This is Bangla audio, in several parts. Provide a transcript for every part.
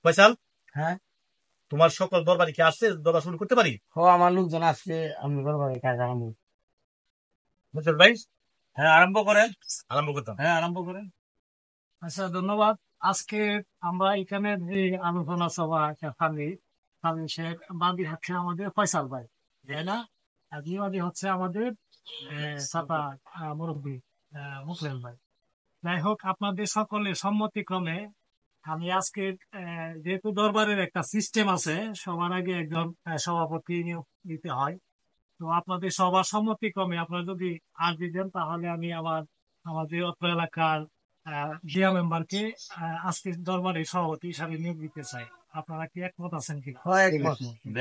ফয়সাল, হ্যাঁ, তোমার সকল দরবারে কি আসছে? দরবার শুরু করতে পারি? আমার লোকজন আসছে, আমি দরবারে কাজ আরম্ভ। মুর্শেদ ভাই, হ্যাঁ, আরম্ভ করেন। আরম্ভ করতাম। হ্যাঁ, আরম্ভ করেন। আচ্ছা, ধন্যবাদ। আজকে আমরা এখানে যে আলোচনা সভা স্বামী শেখ বাদী হচ্ছে আমাদের ফয়সাল ভাই, তাই না? আর বিবাদী হচ্ছে আমাদের ছাতা মুরব্বী মুকলেল ভাই। যাই হোক, আপনাদের সকলের সম্মতিক্রমে আমি আজকে যেহেতু দরবারের একটা সিস্টেম আছে, সবার আগে একজন সভাপতি নিয়োগ দিতে হয়। তো আপনাদের সবার সম্মতিক্রমে আপনারা যদি আর্জি দেন, তাহলে আমি আমাদের অত্র এলাকার জিয়া মেম্বারকে আজকে দরবারে সভাপতি হিসাবে নিয়োগ দিতে চাই। আপনারা কি একমত আছেন কি? একমত।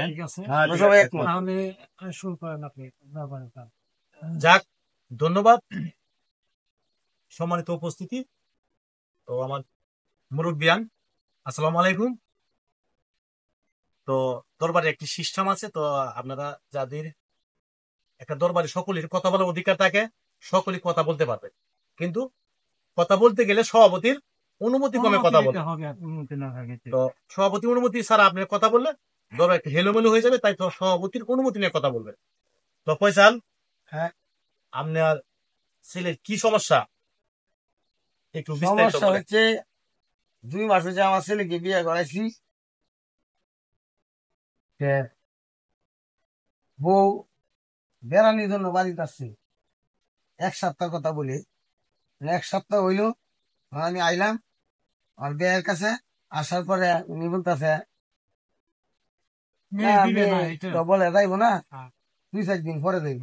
ঠিক আছে, আমরা সবাই একমত। তাহলে শুরু করেন আপনি দরবারের কাজ। যাক, ধন্যবাদ। সম্মানিত উপস্থিতি, তো আমার মুরব্বিয়ান, আসসালামু আলাইকুম। তো দরবারে একটি সিস্টেম আছে, তো আপনারা যাদের একটা দরবারে সকলের কথা বলার অধিকার থাকে, সকলেই কথা বলতে পারবে, কিন্তু কথা বলতে গেলে সভাপতির অনুমতি ক্রমে কথা বলতে হবে, অনুমতি না থাকে। তো সভাপতি অনুমতি ছাড়া আপনি কথা বললে দরবার একটা হেলোমেলো হয়ে যাবে, তাই তো সভাপতির অনুমতি নিয়ে কথা বলবেন। তো ফয়সাল, হ্যাঁ, আপনার ছেলের কি সমস্যা একটু বিস্তারিত সমস্যা বলেন। হচ্ছে 2 মাস হচ্ছে আমার ছেলেকে বিয়ে করাইছি। বউ বেড়ানির জন্য বাড়িতে আসছে, 1 সপ্তাহ কথা বলে। 1 সপ্তাহ হইলো, আমি আইলাম আর বিয়ের কাছে। আসার পরে উনি বলতেছে, মেয়ে দিবে না এটা। তো বলে যাইবো না, হ্যাঁ। 2-4 দিন পরে যাইব।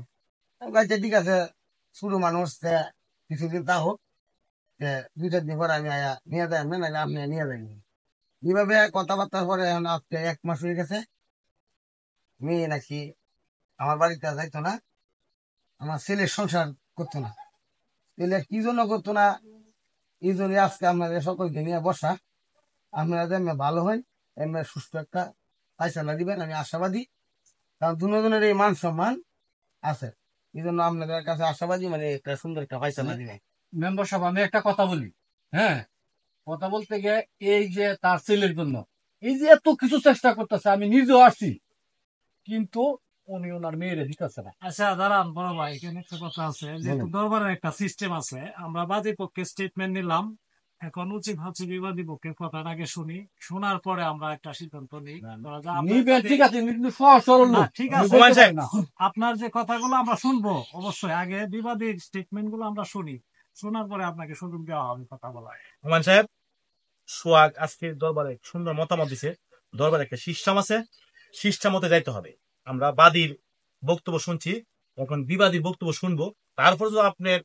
আচ্ছা ঠিক আছে, শুরু মানুষ, কিছুদিন তা হোক, 2-4 দিন পরে আমি আয়া নিয়ে যাই, না নাহলে আপনি নিয়ে যাইবেন। এইভাবে কথাবার্তার পরে এখন আজকে 1 মাস হয়ে গেছে। মেয়ে নাকি আমার বাড়িতে যাইতো না, আমার ছেলের সংসার করতো না। ছেলে কি জন্য করতো না, এই জন্য আজকে আপনাদের সকলকে নিয়ে বসা। আপনারা যেমন ভালো হয়, এমনি সুস্থ একটা ফাইসালা দিবেন, আমি আশাবাদী। কারণ দুজনের এই মান সম্মান আছে, এই জন্য আপনাদের কাছে আশাবাদী, মানে একটা সুন্দর একটা ফাইসালা দিবেন। মেম্বার সাহেব, আমি একটা কথা বলি। হ্যাঁ, কথা বলতে গিয়ে এই যে তার ছেলের জন্য এই যে এত কিছু চেষ্টা করতেছে, আমি নিজেও আসছি, কিন্তু উনি ওনার মেয়েরে দিতেছে না। আচ্ছা, দাঁড়ান বড় ভাই, এখানে একটা কথা আছে। যেহেতু দরবারের একটা সিস্টেম আছে, আমরা বাদী পক্ষে স্টেটমেন্ট নিলাম। এখন উচিত হচ্ছে বিবাদী পক্ষের কথার আগে শুনি, শোনার পরে আমরা একটা সিদ্ধান্ত নিই। নিবেন, ঠিক আছে, কিন্তু সহজ সরল লোক। ঠিক আমি আছে, বলতে পারি না। আপনার যে কথাগুলো আমরা শুনবো, অবশ্যই আগে বিবাদীর স্টেটমেন্ট গুলো আমরা শুনি, শোনার পরে আপনাকে সুযোগ দেওয়া হবে কথা বলার। হুমায়ুন সাহেব, সোহাগ আজকে দরবারে সুন্দর মতামত দিছে। দরবারে একটা সিস্টেম আছে, সিস্টেম মতে যাইতে হবে। আমরা বাদীর বক্তব্য শুনছি, এখন বিবাদীর বক্তব্য শুনবো। তারপর যদি আপনার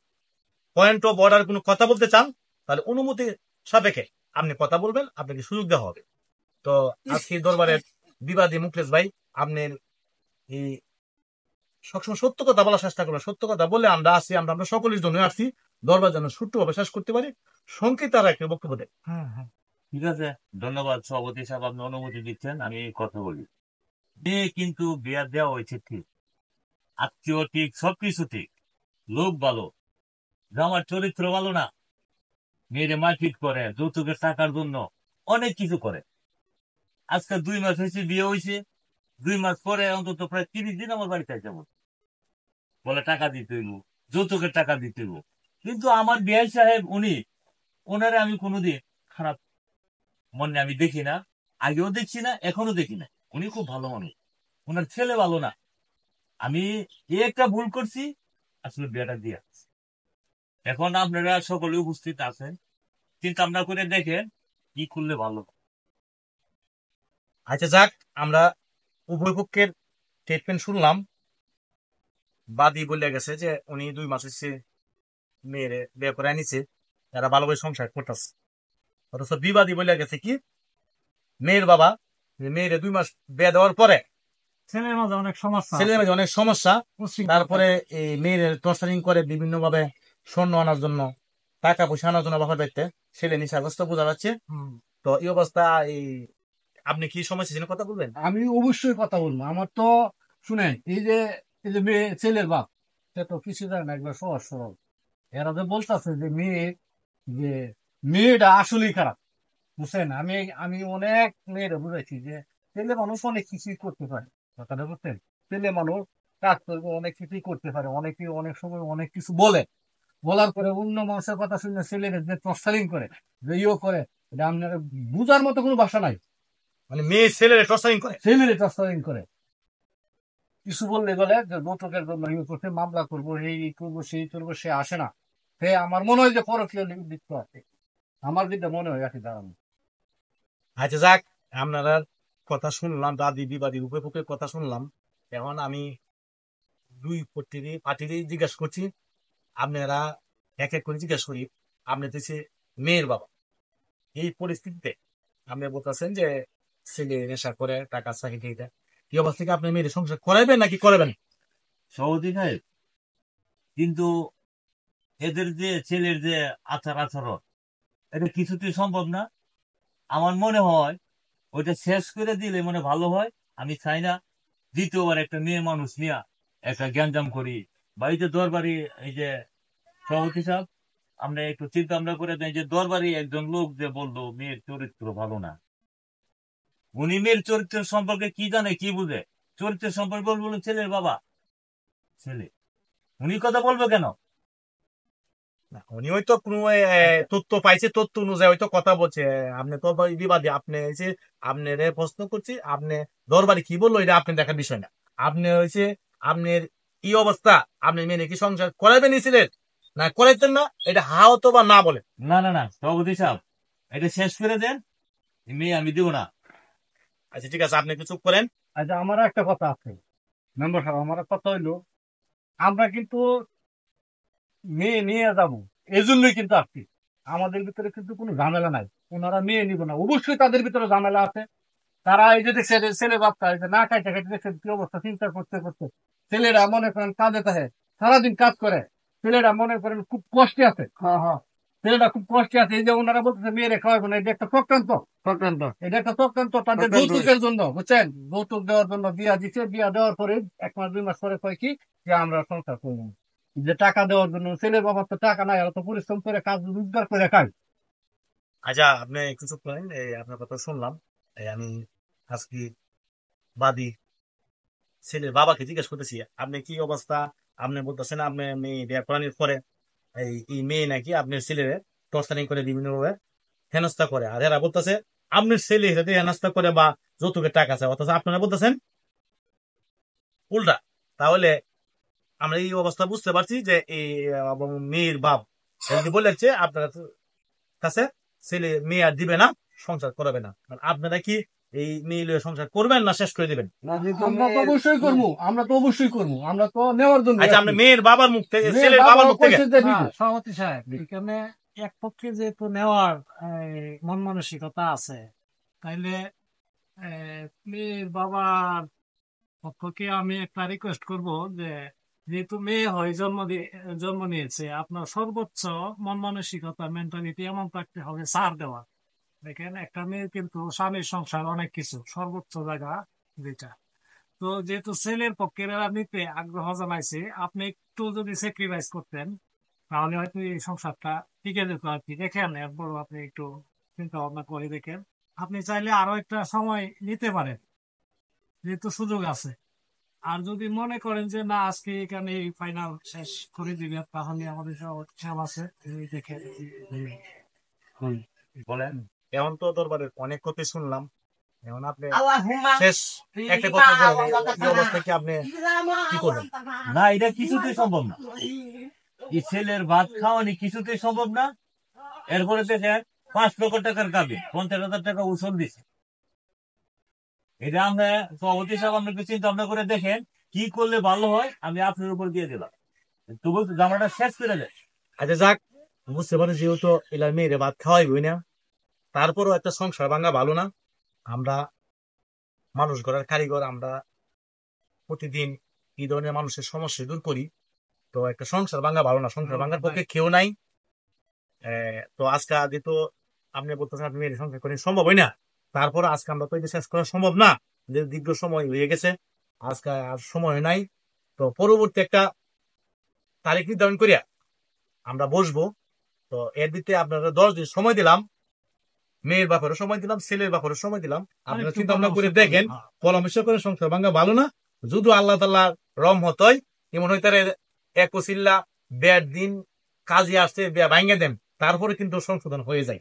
পয়েন্ট অফ অর্ডার কোনো কথা বলতে চান, তাহলে অনুমতি সাপেক্ষে আপনি কথা বলবেন, আপনাকে সুযোগ দেওয়া হবে। তো আজকে দরবারের বিবাদী মুকলেশ ভাই, আপনার এই সবসময় সত্য কথা বলার চেষ্টা করবেন। সত্য কথা বলে আমরা আসছি, আমরা আমরা সকলের জন্য আসছি, দরবার যেন সুষ্ঠুভাবে শেষ করতে পারি। সংক্ষিপ্ত আর একটা বক্তব্য দেয়। হ্যাঁ, হ্যাঁ। ঠিক আছে, ধন্যবাদ সভাপতি সাহেব, আপনি অনুমতি দিচ্ছেন, আমি কথা বলি। বিয়ে কিন্তু বিয়া দেওয়া হয়েছে ঠিক, আত্মীয় ঠিক, সবকিছু ঠিক, লোক ভালো, আমার চরিত্র ভালো না, মেয়েরে মারপিট করে যৌতুকের টাকার জন্য, অনেক কিছু করে। আজকে 2 মাস হয়েছে বিয়ে হয়েছে, 2 মাস পরে অন্তত প্রায় 30 দিন আমার বাড়িতে যাবো, বলে টাকা দিতে হইব, যৌতুকের টাকা দিতে হইব। কিন্তু আমার বিআই সাহেব উনি, ওনারে আমি কোনোদিন খারাপ মনে আমি দেখি না, আগেও দেখছি না, এখনো দেখি না। উনি খুব ভালো মানুষ, ওনার ছেলে ভালো না। আমি একটা ভুল করছি, আসলে বিয়েটা দিয়ে। এখন আপনারা সকলে উপস্থিত আছেন, চিন্তা ভাবনা করে দেখেন কি করলে ভালো। আচ্ছা যাক, আমরা উভয় পক্ষের স্টেটমেন্ট শুনলাম। বাদী বলে গেছে যে উনি 2 মাস হচ্ছে মেয়েরে বিয়ে করে আনিছে, তারা ভালোভাবে সংসার করতেছে। অথচ বিবাদী বলে গেছে কি, মেয়ের বাবা মেয়েরে 2 মাস বিয়ে দেওয়ার পরে ছেলের মাঝে অনেক সমস্যা, ছেলের মাঝে অনেক সমস্যা, তারপরে এই মেয়ের টর্চারিং করে বিভিন্ন ভাবে, স্বর্ণ আনার জন্য, টাকা পয়সা আনার জন্য বাপের বাড়িতে ছেলে নিশাগ্রস্ত বোঝা যাচ্ছে। তো এই অবস্থা, এই আপনি কি সমস্যা ছিল কথা বলবেন? আমি অবশ্যই কথা বলবো। আমার তো শুনেন, এই যে মেয়ে ছেলের বাপ, সে তো কিছু জানে না, একবার সহজ সরল। এরা যে বলতেছে যে মেয়েটা আসলেই খারাপ, বুঝছেন, আমি আমি অনেক মেয়েরা বুঝাইছি যে ছেলে মানুষ অনেক কিছুই করতে পারে, কথাটা বুঝছেন। ছেলে মানুষ কাজ করবে, অনেক কিছুই করতে পারে, অনেকে অনেক সময় অনেক কিছু বলে, বলার পরে অন্য মানুষের কথা শুনে ছেলেদের যে টর্চারিং করে, যে করে, এটা আপনার বুঝার মতো কোনো ভাষা নাই। মানে মেয়ে ছেলের টর্চারিং করে। ছেলেদের টর্চারিং করে, কিছু বললে বলে যে যৌতুকের জন্য করতে মামলা করবো, এই করবো, সেই করবো, সে আসে না। সে আমার মনে হয় যে পরকীয় লিপ্ত আছে, আমার যেটা মনে হয় আর কি দাঁড়ানো। আচ্ছা যাক, আপনারা কথা শুনলাম, দাদি বিবাদী উপের কথা শুনলাম। এখন আমি দুই পার্টিরই জিজ্ঞাসা করছি, আপনারা এক এক করে জিজ্ঞাসা করি। আপনি তো মেয়ের বাবা, এই পরিস্থিতিতে আপনি বলতেছেন যে ছেলে নেশা করে টাকা চাকরি দেয়, এই অবস্থা থেকে আপনি মেয়ের সংসার করাবেন নাকি করাবেন? সভাপতি সাহেব, কিন্তু এদের যে ছেলের যে আচার আচরণ, এটা কিছুতেই সম্ভব না। আমার মনে হয় ওইটা শেষ করে দিলে মনে ভালো হয়। আমি চাই না দ্বিতীয়বার একটা মেয়ে মানুষ নিয়ে একটা গ্যাঞ্জাম করি। বাড়িতে দরবারি, এই যে সভাপতি সাহেব, আমরা একটু চিন্তা ভাবনা করে দেয় যে দরবারি একজন লোক যে বললো মেয়ের চরিত্র ভালো না, উনি মেয়ের চরিত্র সম্পর্কে কি জানে, কি বুঝে? চরিত্রের সম্পর্কে বলবো ছেলের বাবা, ছেলে উনি কথা বলবো কেন? না, উনি হয়তো কোনো তথ্য পাইছে, তথ্য অনুযায়ী হয়তো কথা বলছে। আপনি তো বিবাদী, আপনি হয়েছে আপনার প্রশ্ন করছি, আপনি দরবারে কি বললো এটা আপনি দেখার বিষয় না। আপনি হয়েছে আপনার কি অবস্থা, আপনি মেয়ে কি সংসার করাবেন ছিলেন না করাইতেন না, এটা হা হতো বা না বলে। না না না সভাপতি সাহেব, এটা শেষ করে দেন, এই মেয়ে আমি দিব না। আচ্ছা ঠিক আছে, আপনি একটু চুপ করেন। আচ্ছা, আমার একটা কথা আছে মেম্বার সাহেব, আমার কথা হইলো, আমরা কিন্তু মেয়ে নিয়ে যাব, এই জন্যই কিন্তু আসছি। আমাদের ভিতরে কিন্তু কোনো ঝামেলা নাই, ওনারা মেয়ে নিব না, অবশ্যই তাদের ভিতরে ঝামেলা আছে। তারা এই যে দেখছে যে ছেলে বাচ্চা এই যে না খাইতে খাইতে দেখছে কি অবস্থা, চিন্তা করতে করতে ছেলেরা মনে করেন কাজে থাকে, সারাদিন কাজ করে, ছেলেরা মনে করেন খুব কষ্টে আছে। হ্যাঁ হ্যাঁ, ছেলেটা খুব কষ্টে আছে, এই যে ওনারা বলতেছে মেয়েরে খাওয়াবো না, এটা একটা চক্রান্ত। চক্রান্ত, এটা একটা চক্রান্ত তাদের যৌতুকের জন্য, বুঝছেন, যৌতুক দেওয়ার জন্য বিয়া দিচ্ছে। বিয়া দেওয়ার পরে 1 মাস 2 মাস পরে কয় কি যে আমরা সংসার করবো, যে টাকা দেওয়ার জন্য। ছেলের বাবার তো টাকা নাই, আর তো পরিশ্রম করে কাজ রোজগার করে খায়। আচ্ছা আপনি একটু চুপ করেন, এই আপনার কথা শুনলাম। এই আমি আজকে বাদী ছেলের বাবাকে জিজ্ঞেস করতেছি, আপনি কি অবস্থা। আপনি বলতেছেন আপনি মেয়ে বিয়ে করানোর পরে এই মেয়ে নাকি আপনার ছেলের টর্চারিং করে, বিভিন্ন ভাবে হেনস্থা করে। আর এরা বলতেছে আপনার ছেলে যাতে হেনস্থা করে বা যৌতুকের টাকা চায়, অথচ আপনারা বলতেছেন উল্টা। তাহলে আমরা এই অবস্থা বুঝতে পারছি যে এই মেয়ের বাপ যদি বলেছে আপনার কাছে ছেলে মেয়ে আর দিবে না, সংসার করাবে না, আর আপনারা কি এই মেয়ে লইয়া সংসার করবেন না শেষ করে দিবেন? আমরা তো অবশ্যই করবো, আমরা তো অবশ্যই করবো, আমরা তো নেওয়ার জন্য। আচ্ছা, আপনি মেয়ের বাবার মুখ থেকে, ছেলের বাবার মুখ থেকে। সভাপতি সাহেব, এখানে এক পক্ষে যেহেতু নেওয়ার মন মানসিকতা আছে, তাইলে মেয়ের বাবার পক্ষকে আমি একটা রিকোয়েস্ট করব যে যেহেতু মেয়ে হয়ে জন্ম নিয়েছে, আপনার সর্বোচ্চ মন মানসিকতা, মেন্টালিটি এমন থাকতে হবে ছাড় দেওয়া। দেখেন, একটা মেয়ে কিন্তু স্বামীর সংসার অনেক কিছু, সর্বোচ্চ জায়গা যেটা। তো যেহেতু ছেলের পক্ষের এরা নিতে আগ্রহ জানাইছে, আপনি একটু যদি স্যাক্রিফাইস করতেন তাহলে হয়তো এই সংসারটা টিকে যেত আর কি। দেখেন, এরপর আপনি একটু চিন্তা ভাবনা করে দেখেন, আপনি চাইলে আরো একটা সময় নিতে পারেন, যেহেতু সুযোগ আছে। আর যদি মনে করেন যে না, আজকে এখানে ফাইনাল শেষ করে দিবেন, তাহলে আমাদের সব আছে, এই দেখে বলেন। এখন তো দরবারে অনেক কথা শুনলাম, এখন আপনি শেষ একটা কথা বলেন, এই অবস্থা কি আপনি কি করবেন? না, এটা কিছুতেই সম্ভব না। এই ছেলের ভাত খাওয়ানি কিছুতেই সম্ভব না। এরপরে দেখেন 5 লক্ষ টাকার কাবিন, 50,000 টাকা উসল দিছে। এটা আমরা সভাপতি সাহেব, আপনি একটু চিন্তা ভাবনা করে দেখেন কি করলে ভালো হয়, আমি আপনার উপর দিয়ে দিলাম। তবু জামাটা শেষ করে দেয়। আচ্ছা যাক, বুঝতে পারি যেহেতু এলার মেয়েরে ভাত খাওয়াইবই না, তারপরও একটা সংসার ভাঙা ভালো না। আমরা মানুষ গড়ার কারিগর, আমরা প্রতিদিন এই ধরনের মানুষের সমস্যা দূর করি। তো একটা সংসার ভাঙা ভালো না, সংসার ভাঙার পক্ষে কেউ নাই। তো আজকে যেহেতু আপনি বলতেছেন আপনি মেয়ের সংসার করে সম্ভব হয় না, তারপর আজকে আমরা তো এটা শেষ করা সম্ভব না, যে দীর্ঘ সময় হয়ে গেছে, আজকে আর সময় নাই। তো পরবর্তী একটা তারিখ নির্ধারণ করিয়া আমরা বসবো। তো এর ভিতরে আপনারা 10 দিন সময় দিলাম, মেয়ের বাপেরও সময় দিলাম, ছেলের বাপেরও সময় দিলাম। আপনারা আরেকটু চিন্তা ভাবনা করে পরামর্শ দেখেন, করুন। পরামর্শ করে সংসার ভাঙ্গা ভালো না। যদি আল্লাহ তাআলা রহমত হয়, এমন হইতারে এক ওসিল্লা বের দিন কাজে আসছে বেয়া ভাঙ্গা দেন, তারপরে কিন্তু সংশোধন হয়ে যায়।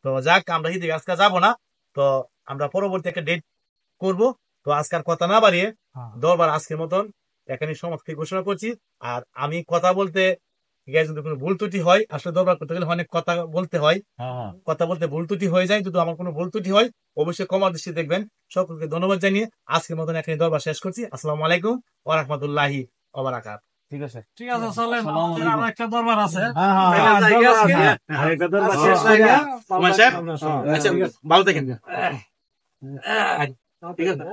তো যাক, আমরা হিদি আজকে যাবো না, তো আমরা পরবর্তী একটা ডেট করব। তো আজকার কথা না বাড়িয়ে হ্যাঁ। দরবার আজকের মতন এখানে সমাপ্তি ঘোষণা করছি। আর আমি কথা বলতে গিয়ে যদি কোনো ভুল ত্রুটি হয়, আসলে দরবার করতে গেলে অনেক কথা বলতে হয়, হ্যাঁ, কথা বলতে ভুল ত্রুটি হয়ে যায়। যদি আমার কোনো ভুল ত্রুটি হয়, অবশ্যই ক্ষমার দৃষ্টি দেখবেন। সকলকে ধন্যবাদ জানিয়ে আজকের মতন এখানে দরবার শেষ করছি। আসসালামু আলাইকুম ওয়া রাহমাতুল্লাহি ওয়া বারাকাতুহু। ঠিক আছে। ঠিক আছে, চলেন, আসসালামু আমাদের আরো একটা দরবার আছে। আরেকটা দরবার শেষ হয়ে গেল। আমার সাহেব, আচ্ছা, ভালো থাকেন। ঠিক আছে।